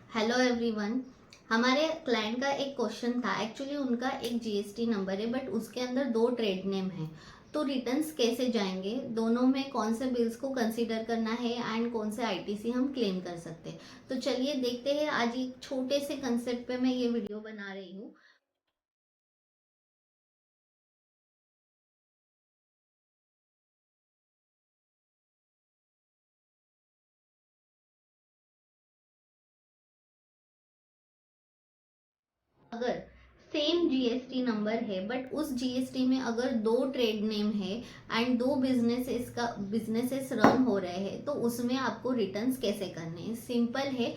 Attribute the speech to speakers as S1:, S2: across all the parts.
S1: Hello everyone. हमारे client का एक क्वेश्चन था। एक्चुअली उनका एक जीएसटी नंबर है बट उसके अंदर दो ट्रेड नेम है। तो रिटर्न्स कैसे जाएंगे, दोनों में कौन से बिल्स को कंसीडर करना है एंड कौन से आईटीसी हम क्लेम कर सकते हैं। तो चलिए देखते हैं। आज एक छोटे से कंसेप्ट पे मैं ये वीडियो बना रही हूँ। अगर सेम जीएसटी नंबर है बट उस जीएसटी में अगर दो ट्रेड नेम है एंड दो बिजनेसेस रन हो रहे हैं, तो उसमें आपको रिटर्न्स कैसे करने हैं। सिंपल है।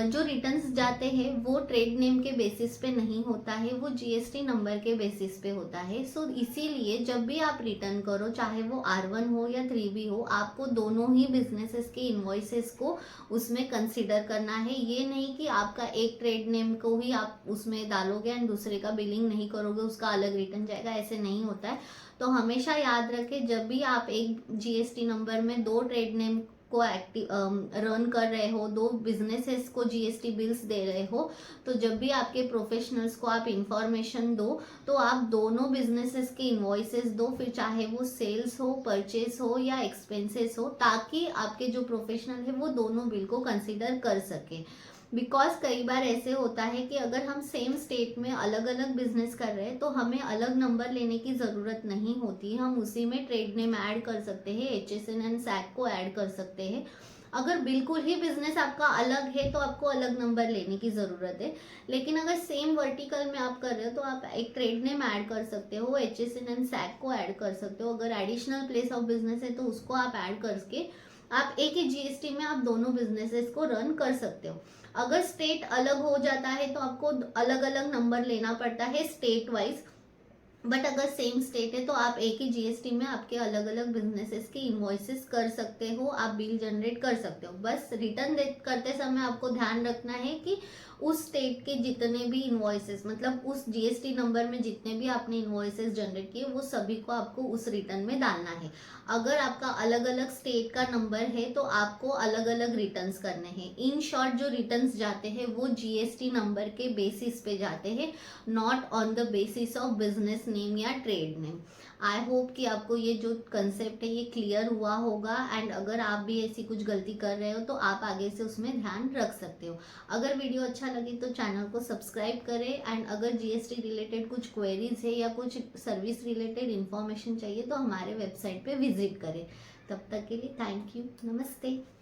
S1: जो रिटर्न्स जाते हैं वो ट्रेड नेम के बेसिस पे नहीं होता है, वो जीएसटी नंबर के बेसिस पे होता है। सो इसीलिए जब भी आप रिटर्न करो, चाहे वो R1 हो या 3B हो, आपको दोनों ही बिजनेसेस के इन्वॉइसेस को उसमें कंसिडर करना है। ये नहीं कि आपका एक ट्रेड नेम को ही आप उसमें डालोगे एंड दूसरे का बिलिंग नहीं करोगे, उसका अलग रिटर्न जाएगा, ऐसे नहीं होता है। तो हमेशा याद रखें, जब भी आप एक जीएसटी नंबर में दो ट्रेड नेम को एक्टिव रन कर रहे हो, दो बिजनेसेस को जीएसटी बिल्स दे रहे हो, तो जब भी आपके प्रोफेशनल्स को आप इंफॉर्मेशन दो, तो आप दोनों बिजनेसेस के इन्वॉइसेस दो, फिर चाहे वो सेल्स हो, परचेस हो या एक्सपेंसेस हो, ताकि आपके जो प्रोफेशनल है वो दोनों बिल को कंसिडर कर सके। बिकॉज कई बार ऐसे होता है कि अगर हम सेम स्टेट में अलग अलग बिजनेस कर रहे हैं तो हमें अलग नंबर लेने की ज़रूरत नहीं होती। हम उसी में ट्रेड नेम ऐड कर सकते हैं, HSN एंड सैक को ऐड कर सकते हैं। अगर बिल्कुल ही बिजनेस आपका अलग है तो आपको अलग नंबर लेने की ज़रूरत है। लेकिन अगर सेम वर्टिकल में आप कर रहे हो तो आप एक ट्रेड नेम ऐड कर सकते हो, HSN एंड सैक को ऐड कर सकते हो। अगर एडिशनल प्लेस ऑफ बिजनेस है तो उसको आप ऐड करके आप एक ही जीएसटी में आप दोनों बिजनेसेस को रन कर सकते हो। अगर स्टेट अलग हो जाता है तो आपको अलग अलग नंबर लेना पड़ता है स्टेट वाइज। बट अगर सेम स्टेट है तो आप एक ही जीएसटी में आपके अलग अलग बिजनेसेस के इन्वॉइसेस कर सकते हो, आप बिल जनरेट कर सकते हो। बस रिटर्न करते समय आपको ध्यान रखना है कि उस स्टेट के जितने भी इन्वॉइसेस, मतलब उस जीएसटी नंबर में जितने भी आपने इन्वॉइसेस जनरेट किए, वो सभी को आपको उस रिटर्न में डालना है। अगर आपका अलग अलग स्टेट का नंबर है तो आपको अलग अलग रिटर्न्स करने हैं। इन शॉर्ट जो रिटर्न्स जाते हैं वो जीएसटी नंबर के बेसिस पे जाते हैं, not on the basis of business name या ट्रेड नेम। आई होप कि आपको ये जो कंसेप्ट है ये क्लियर हुआ होगा। एंड अगर आप भी ऐसी कुछ गलती कर रहे हो तो आप आगे से उसमें ध्यान रख सकते हो। अगर वीडियो अच्छा लगे तो चैनल को सब्सक्राइब करें। एंड अगर जीएसटी रिलेटेड कुछ क्वेरीज है या कुछ सर्विस रिलेटेड इंफॉर्मेशन चाहिए तो हमारे वेबसाइट पे विजिट करें। तब तक के लिए थैंक यू, नमस्ते।